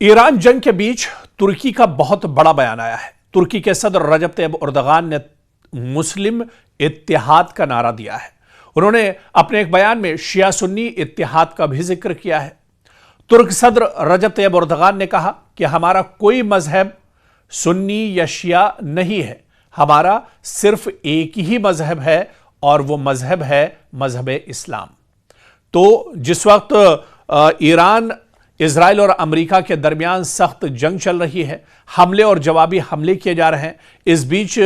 Iran जंग के बीच तुर्की का बहुत बड़ा बयान आया है। तुर्की के सदर रजब तैयब एर्दोगान ने मुस्लिम इत्तेहाद का नारा दिया है। उन्होंने अपने एक बयान में शिया सुन्नी इत्तेहाद का भी जिक्र किया है। तुर्क सदर रजब तैयब एर्दोगान ने कहा कि हमारा कोई मजहब सुन्नी या शिया नहीं है, हमारा सिर्फ एक ही मजहब है और वो मजहब है मजहब इस्लाम। तो जिस वक्त ईरान, इजराइल और अमेरिका के दरमियान सख्त जंग चल रही है, हमले और जवाबी हमले किए जा रहे हैं, इस बीच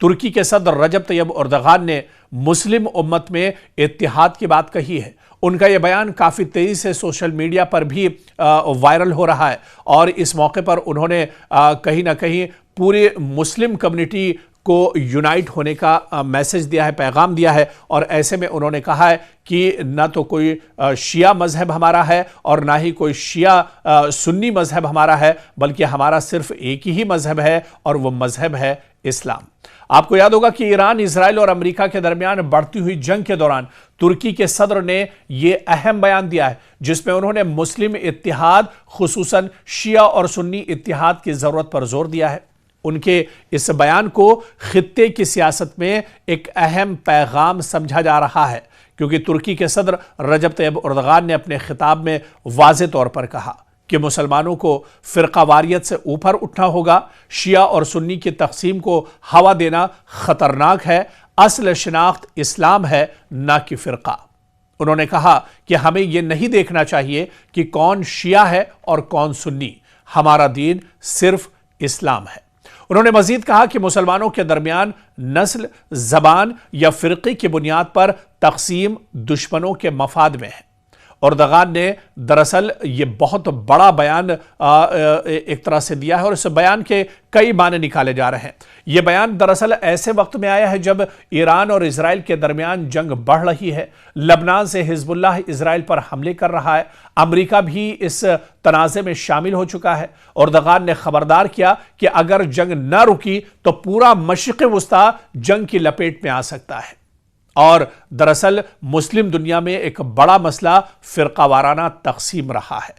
तुर्की के सदर रजब तैयब एर्दोगान ने मुस्लिम उम्मत में इत्तेहाद की बात कही है। उनका यह बयान काफ़ी तेज़ी से सोशल मीडिया पर भी वायरल हो रहा है और इस मौके पर उन्होंने कहीं ना कहीं पूरे मुस्लिम कम्युनिटी को यूनाइट होने का मैसेज दिया है, पैगाम दिया है। और ऐसे में उन्होंने कहा है कि ना तो कोई शिया मजहब हमारा है और ना ही कोई शिया सुन्नी मजहब हमारा है, बल्कि हमारा सिर्फ एक ही मजहब है और वो मजहब है इस्लाम। आपको याद होगा कि ईरान, इजराइल और अमेरिका के दरमियान बढ़ती हुई जंग के दौरान तुर्की के सदर ने यह अहम बयान दिया है, जिसमें उन्होंने मुस्लिम इत्तेहाद, खुसूसन शिया और सुन्नी इत्तेहाद की जरूरत पर जोर दिया है। उनके इस बयान को खित्ते की सियासत में एक अहम पैगाम समझा जा रहा है, क्योंकि तुर्की के सदर रजब तैयब एर्दोगान ने अपने खिताब में वाज़े तौर पर कहा कि मुसलमानों को फ़िरक़ावारियत से ऊपर उठना होगा, शिया और सुन्नी की तक़सीम को हवा देना ख़तरनाक है, असल शिनाख्त इस्लाम है ना कि फ़िरक़ा। उन्होंने कहा कि हमें यह नहीं देखना चाहिए कि कौन शिया है और कौन सुन्नी, हमारा दीन सिर्फ इस्लाम है। उन्होंने मजीद कहा कि मुसलमानों के दरमियान नस्ल, ज़बान या फ़िरक़े की बुनियाद पर तक़सीम दुश्मनों के मफाद में है। एर्दोगान ने दरअसल ये बहुत बड़ा बयान एक तरह से दिया है और इस बयान के कई माने निकाले जा रहे हैं। यह बयान दरअसल ऐसे वक्त में आया है जब ईरान और इजराइल के दरमियान जंग बढ़ रही है। लबनान से हिजबुल्लाह इजराइल पर हमले कर रहा है, अमेरिका भी इस तनाज़े में शामिल हो चुका है। एर्दोगान ने खबरदार किया कि अगर जंग न रुकी तो पूरा मशरिक़ वुस्ता जंग की लपेट में आ सकता है। और दरअसल मुस्लिम दुनिया में एक बड़ा मसला फ़िरक़ावाराना तक़सीम रहा है।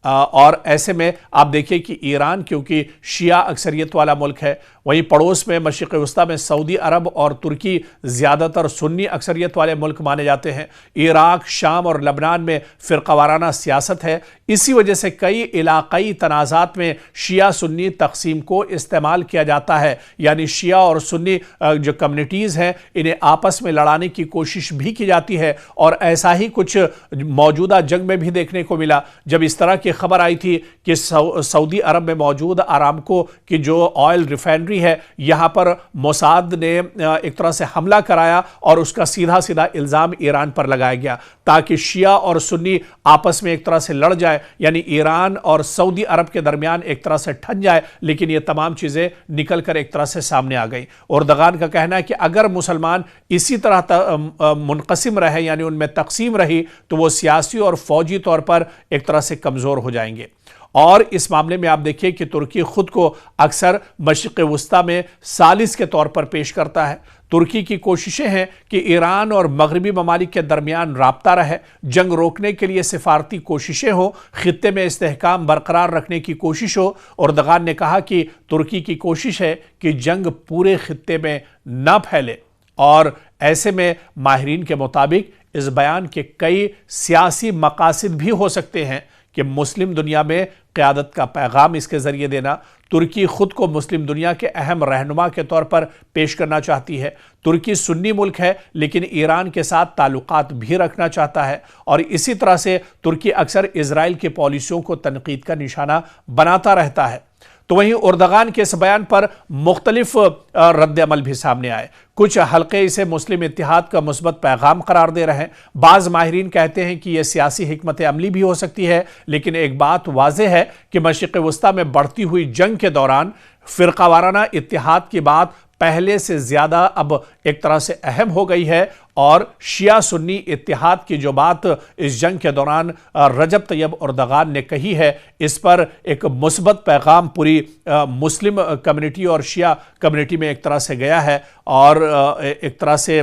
और ऐसे में आप देखिए कि ईरान क्योंकि शिया अक्सरियत वाला मुल्क है, वहीं पड़ोस में मशरिक़ वुस्ता में सऊदी अरब और तुर्की ज़्यादातर सुन्नी अक्सरियत वाले मुल्क माने जाते हैं। इराक़, शाम और लबनान में फ़िरक़ावाराना सियासत है। इसी वजह से कई इलाक़ाई तनाज़ात में शिया सुन्नी तक़सीम को इस्तेमाल किया जाता है, यानी शिया और सुन्नी जो कम्युनिटीज़ हैं इन्हें आपस में लड़ाने की कोशिश भी की जाती है। और ऐसा ही कुछ मौजूदा जंग में भी देखने को मिला, जब इस तरह की खबर आई थी कि सऊदी अरब में मौजूद आरामको की जो ऑयल रिफाइनरी है, यहां पर मोसाद ने एक तरह से हमला कराया और उसका सीधा सीधा इल्जाम ईरान पर लगाया गया ताकि शिया और सुन्नी आपस में एक तरह से लड़ जाए, यानी ईरान और सऊदी अरब के दरमियान एक तरह से ठन जाए। लेकिन ये तमाम चीजें निकल कर एक तरह से सामने आ गई। एर्दोगान का कहना है कि अगर मुसलमान इसी तरह मुनक़सिम रहे, यानी उनमें तक़सीम रही, तो वो सियासी और फौजी तौर पर एक तरह से कमजोर हो जाएंगे। और इस मामले में आप देखिए कि तुर्की खुद को अक्सर मशरिक़ वुस्ता में सालिस के तौर पर पेश करता है। तुर्की की कोशिशें हैं कि ईरान और मगरबी ममालिक के दरमियान राब्ता रहे, जंग रोकने के लिए सिफारती कोशिशें हो, खित्ते में इस्तेहकाम बरकरार रखने की कोशिश हो। एर्दोगान ने कहा कि तुर्की की कोशिश है कि जंग पूरे खित्ते में न फैले। और ऐसे में माहिरीन के मुताबिक इस बयान के कई सियासी मकासद भी हो सकते हैं कि मुस्लिम दुनिया में क़यादत का पैगाम इसके ज़रिए देना। तुर्की खुद को मुस्लिम दुनिया के अहम रहनुमा के तौर पर पेश करना चाहती है। तुर्की सुन्नी मुल्क है लेकिन ईरान के साथ ताल्लुकात भी रखना चाहता है और इसी तरह से तुर्की अक्सर इजराइल की पॉलिसियों को तनकीद का निशाना बनाता रहता है। तो वहीं एर्दोगान के इस बयान पर मुख्तलिफ रद्द अमल भी सामने आए। कुछ हल्के इसे मुस्लिम इत्तेहाद का मुस्बत पैगाम करार दे रहे हैं। बाज़ माहिरीन कहते हैं कि यह सियासी हिकमत अमली भी हो सकती है, लेकिन एक बात वाज़ेह है कि मशरिक़ वुस्ता में बढ़ती हुई जंग के दौरान फ़िरक़ावाराना इत्तेहाद की बात पहले से ज़्यादा अब एक तरह से अहम हो गई है। और शिया सुन्नी इत्तेहाद की जो बात इस जंग के दौरान रजब तैयब एर्दोगान ने कही है, इस पर एक मुस्बत पैगाम पूरी मुस्लिम कम्युनिटी और शिया कम्युनिटी में एक तरह से गया है और एक तरह से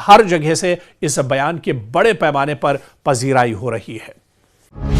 हर जगह से इस बयान के बड़े पैमाने पर पजीराई हो रही है।